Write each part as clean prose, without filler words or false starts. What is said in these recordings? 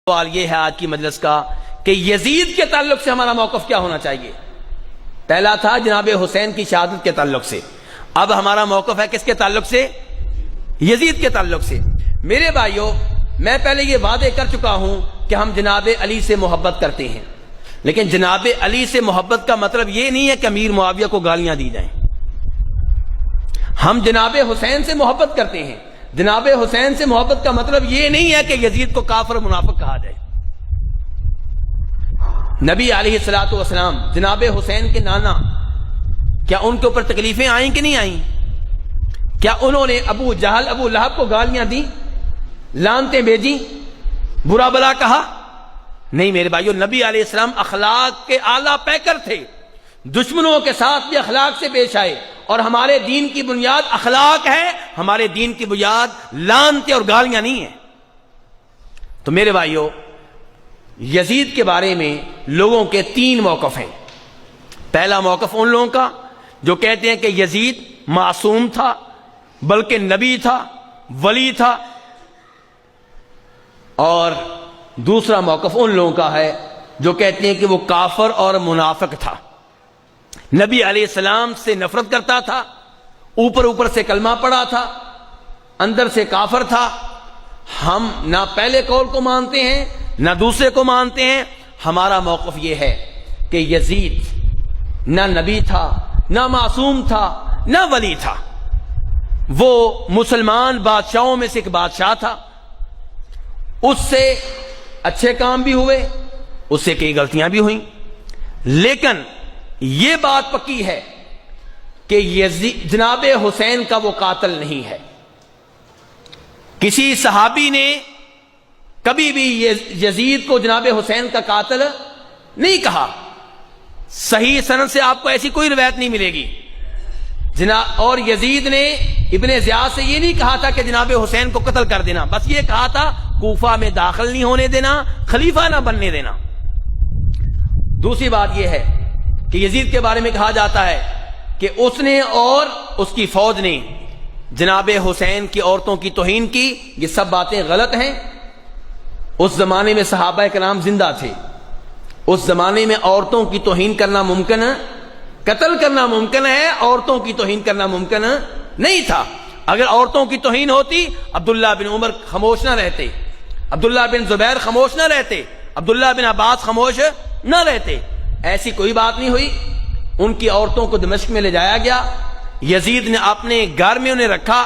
سوال یہ ہے آج کی مجلس کا کہ یزید کے تعلق سے ہمارا موقف کیا ہونا چاہیے۔ پہلا تھا جناب حسین کی شہادت کے تعلق سے، اب ہمارا موقف ہے کس کے تعلق سے؟ یزید کے تعلق سے۔ میرے بھائیوں، میں پہلے یہ وعدے کر چکا ہوں کہ ہم جناب علی سے محبت کرتے ہیں، لیکن جناب علی سے محبت کا مطلب یہ نہیں ہے کہ امیر معاویہ کو گالیاں دی جائیں۔ ہم جناب حسین سے محبت کرتے ہیں، جناب حسین سے محبت کا مطلب یہ نہیں ہے کہ یزید کو کافر منافق کہا جائے۔ نبی علیہ الصلوۃ والسلام جناب حسین کے نانا، کیا ان کے اوپر تکلیفیں آئیں کہ نہیں آئیں؟ کیا انہوں نے ابو جہل ابو لہب کو گالیاں دی، لعنتیں بھیجی، برا بلا کہا؟ نہیں میرے بھائیو، نبی علیہ السلام اخلاق کے اعلیٰ پیکر تھے، دشمنوں کے ساتھ بھی اخلاق سے پیش آئے، اور ہمارے دین کی بنیاد اخلاق ہے، ہمارے دین کی بنیاد لعنتیں اور گالیاں نہیں ہیں۔ تو میرے بھائیو، یزید کے بارے میں لوگوں کے تین موقف ہیں۔ پہلا موقف ان لوگوں کا جو کہتے ہیں کہ یزید معصوم تھا، بلکہ نبی تھا، ولی تھا، اور دوسرا موقف ان لوگوں کا ہے جو کہتے ہیں کہ وہ کافر اور منافق تھا، نبی علیہ السلام سے نفرت کرتا تھا، اوپر سے کلمہ پڑھا تھا، اندر سے کافر تھا۔ ہم نہ پہلے قول کو مانتے ہیں نہ دوسرے کو مانتے ہیں۔ ہمارا موقف یہ ہے کہ یزید نہ نبی تھا، نہ معصوم تھا، نہ ولی تھا، وہ مسلمان بادشاہوں میں سے ایک بادشاہ تھا۔ اس سے اچھے کام بھی ہوئے، اس سے کئی غلطیاں بھی ہوئیں، لیکن یہ بات پکی ہے کہ جناب حسین کا وہ قاتل نہیں ہے۔ کسی صحابی نے کبھی بھی یزید کو جناب حسین کا قاتل نہیں کہا۔ صحیح سند سے آپ کو ایسی کوئی روایت نہیں ملے گی۔ اور یزید نے ابن زیاد سے یہ نہیں کہا تھا کہ جناب حسین کو قتل کر دینا، بس یہ کہا تھا کوفہ میں داخل نہیں ہونے دینا، خلیفہ نہ بننے دینا۔ دوسری بات یہ ہے کہ یزید کے بارے میں کہا جاتا ہے کہ اس نے اور اس کی فوج نے جناب حسین کی عورتوں کی توہین کی۔ یہ سب باتیں غلط ہیں۔ اس زمانے میں صحابہ کرام زندہ تھے، اس زمانے میں عورتوں کی توہین کرنا ممکن ہے، قتل کرنا ممکن ہے، عورتوں کی توہین کرنا ممکن نہیں تھا۔ اگر عورتوں کی توہین ہوتی عبداللہ بن عمر خاموش نہ رہتے، عبداللہ بن زبیر خاموش نہ رہتے، عبداللہ بن عباس خاموش نہ رہتے۔ ایسی کوئی بات نہیں ہوئی۔ ان کی عورتوں کو دمشق میں لے جایا گیا، یزید نے اپنے گھر میں انہیں رکھا،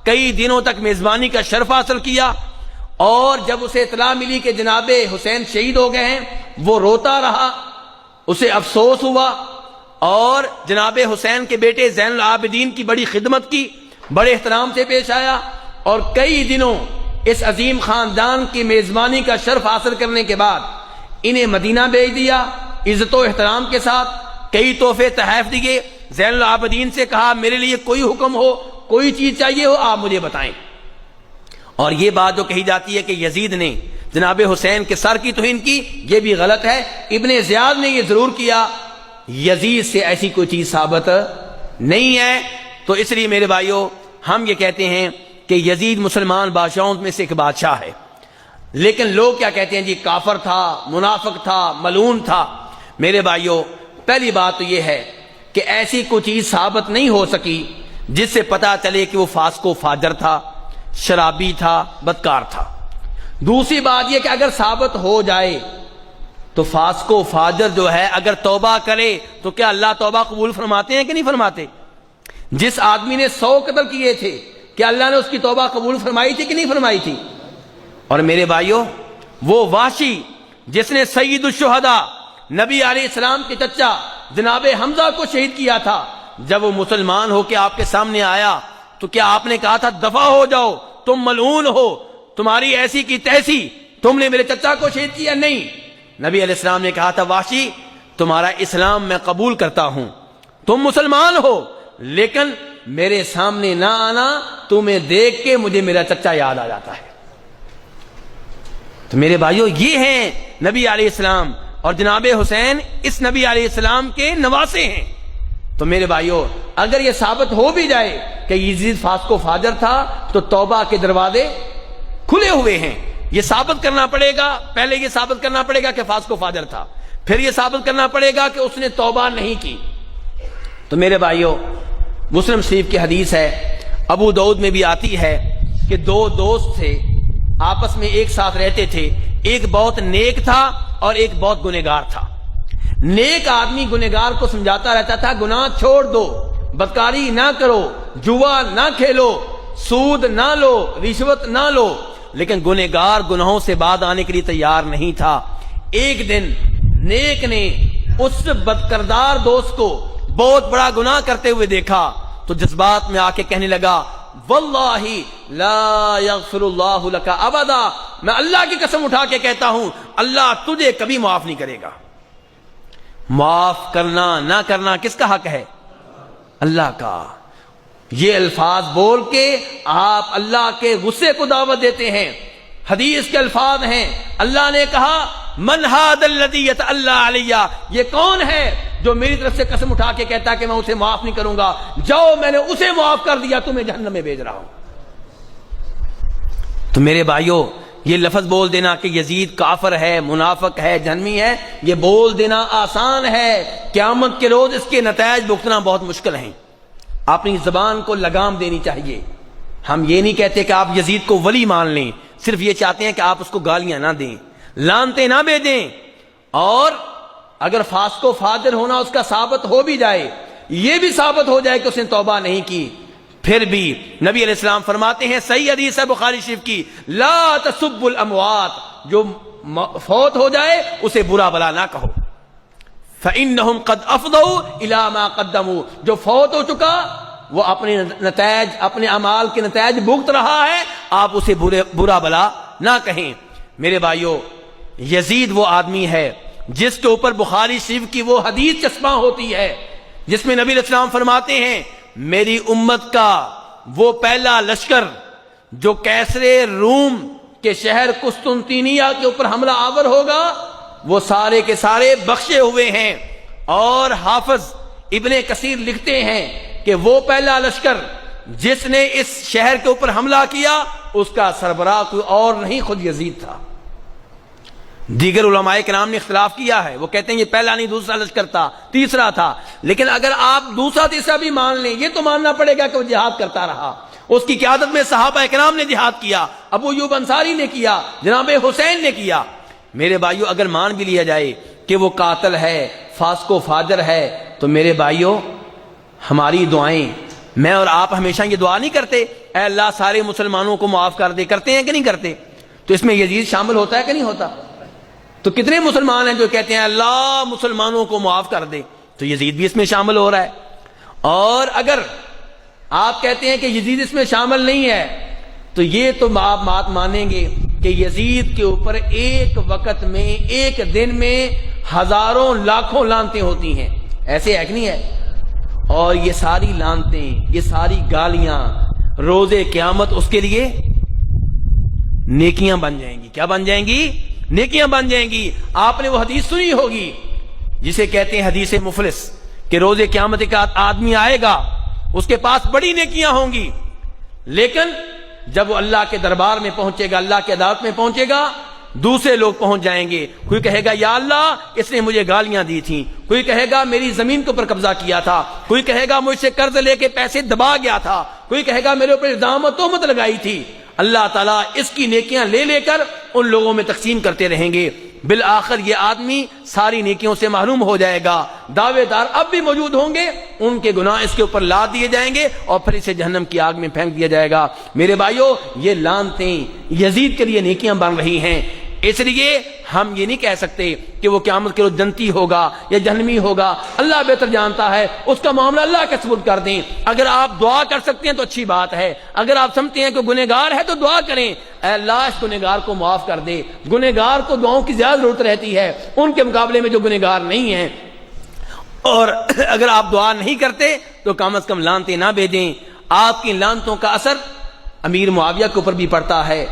کئی دنوں تک میزبانی کا شرف حاصل کیا، اور جب اسے اطلاع ملی کہ جناب حسین شہید ہو گئے ہیں، وہ روتا رہا، اسے افسوس ہوا، اور جناب حسین کے بیٹے زین العابدین کی بڑی خدمت کی، بڑے احترام سے پیش آیا، اور کئی دنوں اس عظیم خاندان کی میزبانی کا شرف حاصل کرنے کے بعد انہیں مدینہ بھیج دیا عزت و احترام کے ساتھ۔ کئی تحفے تحائف دیے، زین العابدین سے کہا میرے لیے کوئی حکم ہو، کوئی چیز چاہیے ہو آپ مجھے بتائیں۔ اور یہ بات جو کہی جاتی ہے کہ یزید نے جناب حسین کے سر کی توہین کی، یہ بھی غلط ہے۔ ابن زیاد نے یہ ضرور کیا، یزید سے ایسی کوئی چیز ثابت نہیں ہے۔ تو اس لیے میرے بھائیوں، ہم یہ کہتے ہیں کہ یزید مسلمان بادشاہوں میں سے ایک بادشاہ ہے، لیکن لوگ کیا کہتے ہیں؟ جی کافر تھا، منافق تھا، ملعون تھا۔ میرے بھائیوں، پہلی بات تو یہ ہے کہ ایسی کوئی چیز ثابت نہیں ہو سکی جس سے پتا چلے کہ وہ فاسق و فاجر تھا، شرابی تھا، بدکار تھا۔ دوسری بات یہ کہ اگر ثابت ہو جائے تو فاسق و فاجر جو ہے اگر توبہ کرے تو کیا اللہ توبہ قبول فرماتے ہیں کہ نہیں فرماتے؟ جس آدمی نے 100 قتل کیے تھے، کیا اللہ نے اس کی توبہ قبول فرمائی تھی کہ نہیں فرمائی تھی؟ اور میرے بھائیوں، وہ وحشی جس نے سید الشہداء نبی علیہ السلام کے چچا جناب حمزہ کو شہید کیا تھا، جب وہ مسلمان ہو کے آپ کے سامنے آیا تو کیا آپ نے کہا تھا دفع ہو جاؤ، تم ملعون ہو، تمہاری ایسی کی تیسی، تم نے میرے چچا کو شہید کیا؟ نہیں، نبی علیہ السلام نے کہا تھا وحشی تمہارا اسلام میں قبول کرتا ہوں، تم مسلمان ہو، لیکن میرے سامنے نہ آنا، تمہیں دیکھ کے مجھے میرا چچا یاد آ جاتا ہے۔ تو میرے بھائیوں، یہ ہیں نبی علیہ السلام، اور جناب حسین اس نبی علیہ السلام کے نواسے ہیں۔ تو میرے بھائیوں، اگر یہ ثابت ہو بھی جائے کہ یزید فاسق و فاجر تھا تو توبہ کے دروازے کھلے ہوئے ہیں، یہ ثابت کرنا پڑے گا، پہلے یہ ثابت کرنا پڑے گا کہ فاسق و فاجر تھا، پھر یہ ثابت کرنا پڑے گا کہ اس نے توبہ نہیں کی۔ تو میرے بھائیوں، مسلم شریف کی حدیث ہے، ابو داؤد میں بھی آتی ہے کہ دو دوست تھے، آپس میں ایک ساتھ رہتے تھے، ایک بہت نیک تھا اور ایک بہت گنہگار تھا۔ نیک آدمی گنہگار کو سمجھاتا رہتا تھا گناہ چھوڑ دو، بدکاری نہ کرو، جوا نہ کھیلو، سود نہ لو، رشوت نہ لو، لیکن گنہگار گناہوں سے بعد آنے کے لیے تیار نہیں تھا۔ ایک دن نیک نے اس بدکردار دوست کو بہت بڑا گناہ کرتے ہوئے دیکھا تو جذبات میں آ کے کہنے لگا واللہ لا یغفر اللہ لک ابدا، میں اللہ کی قسم اٹھا کے کہتا ہوں اللہ تجھے کبھی معاف نہیں کرے گا۔ معاف کرنا نہ کرنا کس کا حق ہے؟ اللہ کا۔ یہ الفاظ بول کے آپ اللہ کے غصے کو دعوت دیتے ہیں۔ حدیث کے الفاظ ہیں، اللہ نے کہا من ھذا الذی یتعلی علی، یہ کون ہے جو میری طرف سے قسم اٹھا کے کہتا ہے کہ میں اسے معاف نہیں کروں گا، جاؤ میں نے اسے معاف کر دیا، تمہیں جہنم میں بھیج رہا ہوں۔ تو میرے بھائیوں، یہ لفظ بول دینا کہ یزید کافر ہے، منافق ہے، جہنمی ہے، یہ بول دینا آسان ہے، قیامت کے روز اس کے نتائج بھگتنا بہت مشکل ہیں۔ اپنی زبان کو لگام دینی چاہیے۔ ہم یہ نہیں کہتے کہ آپ یزید کو ولی مان لیں، صرف یہ چاہتے ہیں کہ آپ اس کو گالیاں نہ دیں، لعنتیں نہ بھیجیں، اور اگر فاسق و فاجر ہونا اس کا ثابت ہو بھی جائے، یہ بھی ثابت ہو جائے کہ اس نے توبہ نہیں کی، پھر بھی نبی علیہ السلام فرماتے ہیں، صحیح حدیث ہے بخاری شریف کی، لا تسبوا الاموات، جو فوت ہو جائے اسے برا بلا نہ کہو، فإنهم قد افضوا الى ما قدموا، جو فوت ہو چکا وہ اپنے نتائج، اپنے اعمال کے نتائج بھگت رہا ہے، آپ اسے برا بلا نہ کہیں۔ میرے بھائیوں، یزید وہ آدمی ہے جس کے اوپر بخاری شریف کی وہ حدیث چسپاں ہوتی ہے جس میں نبی علیہ السلام فرماتے ہیں میری امت کا وہ پہلا لشکر جو کیسر روم کے شہر قسطنطینیہ کے اوپر حملہ آور ہوگا وہ سارے کے سارے بخشے ہوئے ہیں، اور حافظ ابن کثیر لکھتے ہیں کہ وہ پہلا لشکر جس نے اس شہر کے اوپر حملہ کیا اس کا سربراہ کوئی اور نہیں، خود یزید تھا۔ دیگر علماء کرام نے اختلاف کیا ہے، وہ کہتے ہیں یہ پہلا نہیں دوسرا لشکر تھا، تیسرا تھا، لیکن اگر آپ دوسرا تیسرا بھی مان لیں یہ تو ماننا پڑے گا کہ وہ جہاد کرتا رہا، اس کی قیادت میں صحابہ کرام نے جہاد کیا، ابو ایوب انصاری نے کیا، جناب حسین نے کیا۔ میرے بھائیوں، اگر مان بھی لیا جائے کہ وہ قاتل ہے، فاسق و فاجر ہے، تو میرے بھائیوں ہماری دعائیں، میں اور آپ ہمیشہ یہ دعا نہیں کرتے اے اللہ سارے مسلمانوں کو معاف کر دے، کرتے ہیں کہ نہیں کرتے؟ تو اس میں یزید شامل ہوتا ہے کہ نہیں ہوتا؟ تو کتنے مسلمان ہیں جو کہتے ہیں اللہ مسلمانوں کو معاف کر دے، تو یزید بھی اس میں شامل ہو رہا ہے۔ اور اگر آپ کہتے ہیں کہ یزید اس میں شامل نہیں ہے تو یہ تو آپ بات مانیں گے کہ یزید کے اوپر ایک وقت میں، ایک دن میں ہزاروں لاکھوں لعنتیں ہوتی ہیں، ایسے ہے کہ نہیں ہے؟ اور یہ ساری لعنتیں، یہ ساری گالیاں روز قیامت اس کے لیے نیکیاں بن جائیں گی۔ کیا بن جائیں گی؟ نیکیاں بن جائیں گی۔ آپ نے وہ حدیث سنی ہوگی جسے کہتے ہیں حدیث مفلس، کہ روز قیامت ایک آدمی آئے گا اس کے پاس بڑی نیکیاں ہوں گی، لیکن جب وہ اللہ کے دربار میں پہنچے گا، اللہ کی عدالت میں پہنچے گا، دوسرے لوگ پہنچ جائیں گے، کوئی کہے گا یا اللہ اس نے مجھے گالیاں دی تھیں، کوئی کہے گا میری زمین کے اوپر قبضہ کیا تھا، کوئی کہے گا مجھ سے قرض لے کے پیسے دبا گیا تھا، کوئی کہے گا میرے اوپر الزام و تہمت لگائی تھی۔ اللہ تعالیٰ اس کی نیکیاں لے لے کر ان لوگوں میں تقسیم کرتے رہیں گے، بالآخر یہ آدمی ساری نیکیوں سے محروم ہو جائے گا۔ دعوے دار اب بھی موجود ہوں گے، ان کے گناہ اس کے اوپر لاد دیے جائیں گے اور پھر اسے جہنم کی آگ میں پھینک دیا جائے گا۔ میرے بھائیوں، یہ لعنتیں یزید کے لیے نیکیاں بن رہی ہیں، اس لیے ہم یہ نہیں کہہ سکتے کہ وہ قیامت کے روز جنتی ہوگا یا جہنمی ہوگا، اللہ بہتر جانتا ہے، اس کا معاملہ اللہ کے سپرد کر دیں۔ اگر آپ دعا کر سکتے ہیں تو اچھی بات ہے، اگر آپ سمجھتے ہیں کہ گنہگار ہے تو دعا کریں، اے اللہ اس گنہگار کو معاف کر دے۔ گنہگار کو دعاؤں کی زیادہ ضرورت رہتی ہے ان کے مقابلے میں جو گنہگار نہیں ہیں۔ اور اگر آپ دعا نہیں کرتے تو کم از کم لعنتیں نہ بھیجیں۔ آپ کی لعنتوں کا اثر امیر معاویہ کے اوپر بھی پڑتا ہے،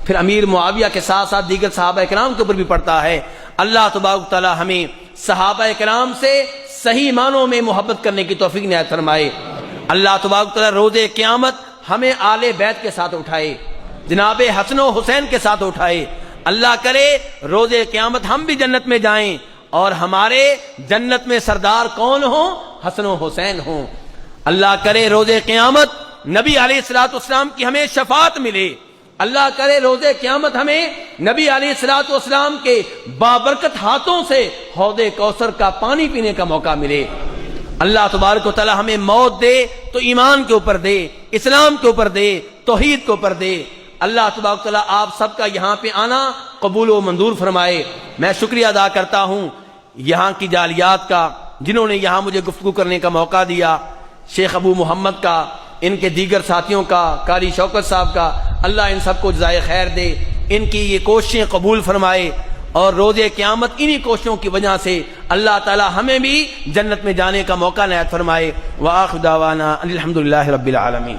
پھر امیر معاویہ کے ساتھ ساتھ دیگر صحابہ کرام کے اوپر بھی پڑتا ہے۔ اللہ تبارک تعالی ہمیں صحابہ کرام سے صحیح معنوں میں محبت کرنے کی توفیق عنایت فرمائے۔ اللہ تبارک تعالی روز قیامت ہمیں آل بیت کے ساتھ اٹھائے، جناب حسن و حسین کے ساتھ اٹھائے۔ اللہ کرے روز قیامت ہم بھی جنت میں جائیں اور ہمارے جنت میں سردار کون ہوں؟ حسن و حسین ہوں۔ اللہ کرے روز قیامت نبی علیہ الصلوۃ والسلام کی ہمیں شفاعت ملے۔ اللہ کرے روز قیامت ہمیں نبی علیہ الصلوۃ والسلام کے بابرکت ہاتھوں سے حوض کوثر کا پانی پینے کا موقع ملے۔ اللہ تبارک و تعالی ہمیں موت دے تو ایمان کے اوپر دے، اسلام کے اوپر دے، توحید کے اوپر دے۔ اللہ تبارک و تعالی آپ سب کا یہاں پہ آنا قبول و منظور فرمائے۔ میں شکریہ ادا کرتا ہوں یہاں کی جالیات کا، جنہوں نے یہاں مجھے گفتگو کرنے کا موقع دیا، شیخ ابو محمد کا، ان کے دیگر ساتھیوں کا، قاری شوکت صاحب کا۔ اللہ ان سب کو جزائے خیر دے، ان کی یہ کوششیں قبول فرمائے، اور روز قیامت انہی کوششوں کی وجہ سے اللہ تعالی ہمیں بھی جنت میں جانے کا موقع عنایت فرمائے۔ وآخر دعوانا الحمدللہ رب العالمین۔